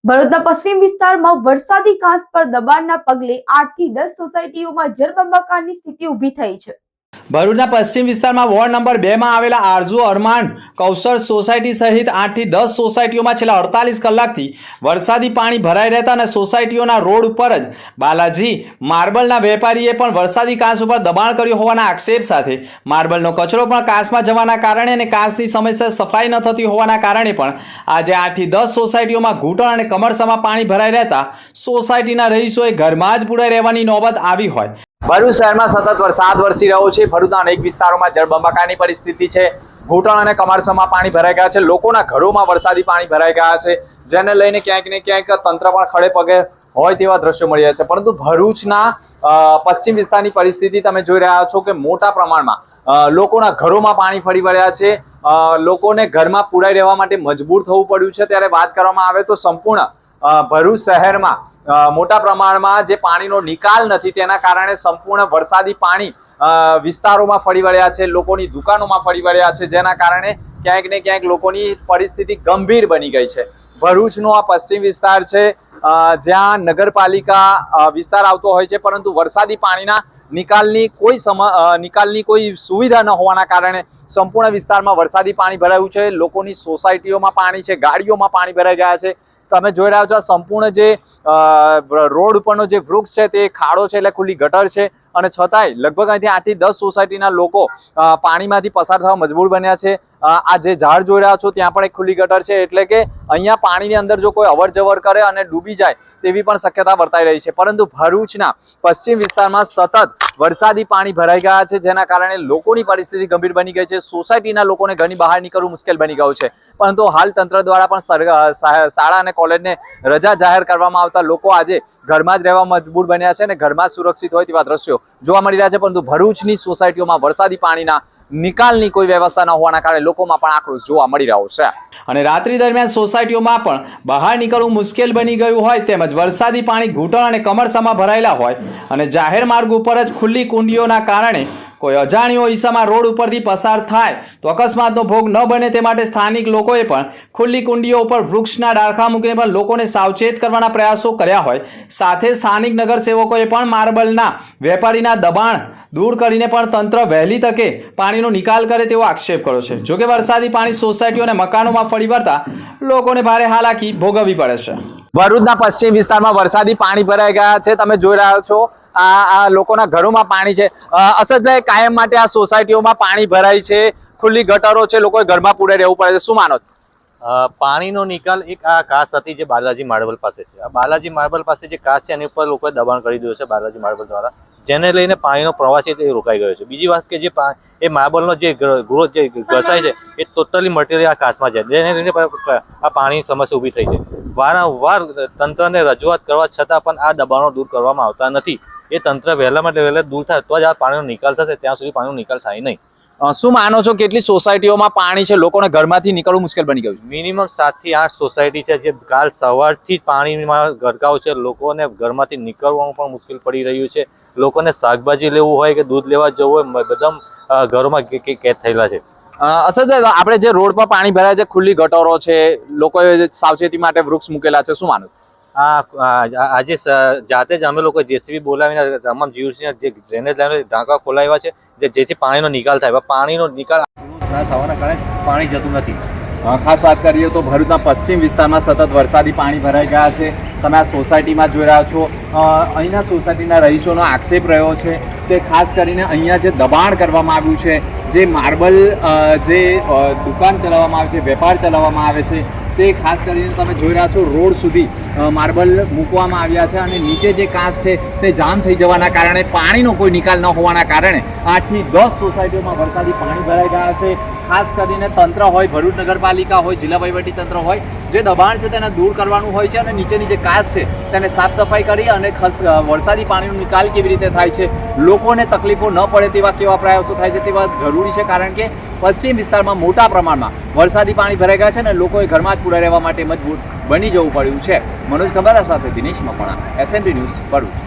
ભરૂચના પશ્ચિમ વિસ્તારમાં વરસાદી કાંસ પર દબાણના પગલે 8 થી 10 સોસાયટીઓમાં જળબંબાકારની સ્થિતિ ઊભી થઈ છે। ભરૂચના પશ્ચિમ વિસ્તારમાં વોર્ડ નંબર 2 માં આવેલા આરઝુ અરમાન કૌશલ સોસાયટી સહિત 8 થી 10 સોસાયટીઓમાં છેલ્લા 48 કલાકથી વરસાદી પાણી ભરાઈ રહેતા અને સોસાયટીઓના રોડ ઉપર જ બાલાજી માર્બલના વેપારીએ પણ વરસાદી કાંસ ઉપર દબાણ કર્યું હોવાના આક્ષેપ સાથે માર્બલનો કચરો પણ કાંસમાં જવાના કારણે અને કાંસની સમયસર સફાઈ ન થતી હોવાના કારણે પણ આજે 8 થી 10 સોસાયટીઓમાં ઘૂંટણ અને કમરસમાં પાણી ભરાઈ રહેતા સોસાયટીના રહીશોએ ઘરમાં જ પુરાઈ રહેવાની નોબત આવી હોય। ભરૂચ શહેરમાં સતત વરસાદ વરસી રહ્યો છે। ભરૂચના અનેક વિસ્તારોમાં જળબંબાકારની પરિસ્થિતિ છે। ઘૂંટણ અને કમરસમાં પાણી ભરાઈ ગયા છે। લોકોના ઘરોમાં વરસાદી પાણી ભરાઈ ગયા છે, જેને લઈને ક્યાંક ને ક્યાંક તંત્ર પણ ખડે પગે હોય તેવા દ્રશ્યો મળી રહ્યા છે। પરંતુ ભરૂચના પશ્ચિમ વિસ્તારની પરિસ્થિતિ તમે જોઈ રહ્યા છો કે મોટા પ્રમાણમાં લોકોના ઘરોમાં પાણી ફરી વળ્યા છે। લોકોને ઘરમાં પુરાઈ રહેવા માટે મજબૂર થવું પડ્યું છે। ત્યારે વાત કરવામાં આવે તો સંપૂર્ણ ભરૂચ શહેરમાં મોટા પ્રમાણમાં જે પાણીનો નિકાલ નથી, તેના કારણે સંપૂર્ણ વરસાદી પાણી વિસ્તારોમાં ફરી વળ્યા છે, લોકોની દુકાનોમાં ફરી વળ્યા છે, જેના કારણે ક્યાંક ને ક્યાંક લોકોની પરિસ્થિતિ ગંભીર બની ગઈ છે। ભરૂચનો આ પશ્ચિમ વિસ્તાર છે, જ્યાં નગરપાલિકા વિસ્તાર આવતો હોય છે, પરંતુ વરસાદી પાણીના નિકાલની કોઈ સુવિધા ન હોવાના કારણે સંપૂર્ણ વિસ્તારમાં વરસાદી પાણી ભરાયું છે। લોકોની સોસાયટીઓમાં પાણી છે, ગાડીઓમાં પાણી ભરાઈ ગયા છે। તમે જોઈ રહ્યા છો સંપૂર્ણ જે રોડ ઉપરનો જે વૃક્ષ છે તે ખાડો છે, એટલે ખુલ્લી ગટર છે, અને છતાંય લગભગ અહીંથી 8 થી 10 સોસાયટીના લોકો પાણીમાંથી પસાર થવા મજબૂર બન્યા છે। આ જે ઝાડ જોઈ રહ્યા છો ત્યાં પણ એક ખુલ્લી ગટર છે, એટલે કે અહીંયા પાણીની અંદર જો કોઈ અવર જવર કરે અને ડૂબી જાય તેવી પણ શક્યતા વર્તાઈ રહી છે। પરંતુ ભરૂચના પશ્ચિમ વિસ્તારમાં સતત વરસાદી પાણી ભરાઈ ગયા છે, જેના કારણે લોકોની પરિસ્થિતિ ગંભીર બની ગઈ છે। સોસાયટીના લોકોને ઘરની બહાર નીકળવું મુશ્કેલ બની ગયું છે। પરંતુ હાલ તંત્ર દ્વારા પણ શાળા અને કોલેજને રજા જાહેર કરવામાં આવતા લોકો આજે ઘરમાં જ રહેવા મજબૂર બન્યા છે અને ઘરમાં સુરક્ષિત હોય તેવા દ્રશ્યો જોવા મળી રહ્યા છે। પરંતુ ભરૂચની સોસાયટીઓમાં વરસાદી પાણીના નિકાલની કોઈ વ્યવસ્થા ન હોવાના કારણે લોકોમાં પણ આક્રોશ જોવા મળી રહ્યો છે। અને રાત્રિ દરમિયાન સોસાયટીઓમાં પણ બહાર નીકળવું મુશ્કેલ બની ગયું હોય, તેમજ વરસાદી પાણી ઘૂંટણ અને કમરસામાં ભરાયેલા હોય અને જાહેર માર્ગ ઉપર જ ખુલ્લી કુંડીઓના કારણે કોઈ અજાણ્યો ઈસામાં રોડ ઉપરથી પસાર થાય તો અકસ્માતનો ભોગ ન બને તે માટે સ્થાનિક લોકોએ પણ ખુલ્લી કુંડીઓ ઉપર વૃક્ષના ડાળખા મૂકીને પણ લોકોને સાવચેત કરવાના પ્રયાસો કર્યા હોય। સાથે સ્થાનિક નગરસેવકોએ પણ માર્બલના વેપારીના દબાણ દૂર કરીને પણ તંત્ર વહેલી તકે પાણીનો નિકાલ કરે તેવો આક્ષેપ કર્યો છે। જોકે વરસાદી પાણી સોસાયટીઓ અને મકાનોમાં ફરી વળતા લોકોને ભારે હાલાકી ભોગવવી પડે છે। ભરૂચના પશ્ચિમ વિસ્તારમાં વરસાદી પાણી ભરાઈ ગયા છે। તમે જોઈ રહ્યા છો આ લોકોના ઘરોમાં પાણી છે। અસદભાઈ, કાયમ માટે આ સોસાયટીઓમાં પાણી ભરાય છે, ખુલ્લી ગટરો છે, લોકોએ ઘરમાં પૂરે રહેવું પડે છે, શું માનો છો? પાણીનો નિકાલ એક આ કાસ હતી જે બાલાજી માર્બલ પાસે છે। આ બાલાજી માર્બલ પાસે જે કાસ છે એની ઉપર લોકોએ દબાણ કરી દીધું છે બાલાજી માર્બલ દ્વારા, જેને લઈને પાણીનો પ્રવાહ છે તે રોકાઈ ગયો છે। બીજી વાત કે જે એ માર્બલનો જે ગ્રોથ જે ઘસાય છે એ ટોટલી મટીરિયલ આ કાચમાં જાય, જેને લઈને આ પાણીની સમસ્યા ઊભી થઈ છે। વારંવાર તંત્રને રજૂઆત કરવા છતાં પણ આ દબાણો દૂર કરવામાં આવતા નથી। એ તંત્ર વહેલામાં વહેલા દૂર થાય તો જ આ પાણીનો નિકાલ થશે, ત્યાં સુધી પાણીનો નિકાલ થાય નહીં। શું માનો છો કેટલી સોસાયટીઓમાં પાણી છે, લોકોને ઘરમાંથી નીકળવું મુશ્કેલ બની ગયું છે? મિનિમમ 7 થી 8 સોસાયટી છે જે કાલ સવારથી જ પાણીમાં ગરકાવ છે। લોકોને ઘરમાંથી નીકળવાનું પણ મુશ્કેલ પડી રહ્યું છે। લોકોને શાકભાજી લેવું હોય કે દૂધ લેવા જવું હોય, બધા ઘરોમાં કેદ થયેલા છે। અસદભાઈ, આપણે જે રોડ પર પાણી ભરાય છે, ખુલ્લી ગટરો છે, લોકોએ સાવચેતી માટે વૃક્ષ મૂકેલા છે, શું માનો? આજે જાતે જ અમે લોકો જેસીબી બોલાવીને તમામ જીયુસીના જે ડ્રેનેજ લાઈનો ઢાંકા ખોલાવ્યા છે, જેથી પાણીનો નિકાલ થાય। પાણીનો નિકાલ ના થવાના કારણે પાણી જતું નથી। ખાસ વાત કરીએ તો ભરૂચના પશ્ચિમ વિસ્તારમાં સતત વરસાદી પાણી ભરાઈ ગયા છે। તમે આ સોસાયટીમાં જોઈ રહ્યા છો, અહીંના સોસાયટીના રહીશોનો આક્ષેપ રહ્યો છે તે ખાસ કરીને અહીંયા જે દબાણ કરવામાં આવ્યું છે, જે માર્બલ જે દુકાન ચલાવવામાં આવે છે, વેપાર ચલાવવામાં આવે છે, તે ખાસ કરીને તમે જોઈ રહ્યા છો રોડ સુધી માર્બલ મૂકવામાં આવ્યા છે અને નીચે જે કાંસ છે તે જામ થઈ જવાના કારણે પાણીનો કોઈ નિકાલ ન હોવાના કારણે 8 થી 10 સોસાયટીઓમાં વરસાદી પાણી ભરાઈ ગયા છે। ખાસ કરીને તંત્ર હોય, ભરૂચ નગરપાલિકા હોય, જિલ્લા વહીવટી તંત્ર હોય, જે દબાણ છે તેને દૂર કરવાનું હોય છે અને નીચેની જે કાંસ છે તેને સાફ સફાઈ કરી અને ખાસ વરસાદી પાણીનો નિકાલ કેવી રીતે થાય છે, લોકોને તકલીફો ન પડે તેવા કેવા પ્રયાસો થાય છે તેવા જરૂરી છે। કારણ કે પશ્ચિમ વિસ્તારમાં મોટા પ્રમાણમાં વરસાદી પાણી ભરાઈ ગયા છે અને લોકોએ ઘરમાં જ પૂરા રહેવા માટે મજબૂર બની જવું પડ્યું છે। મનોજ ખંભાલા સાથે દિનેશ મકવાણા, SNP ન્યૂઝ, ભરૂચ।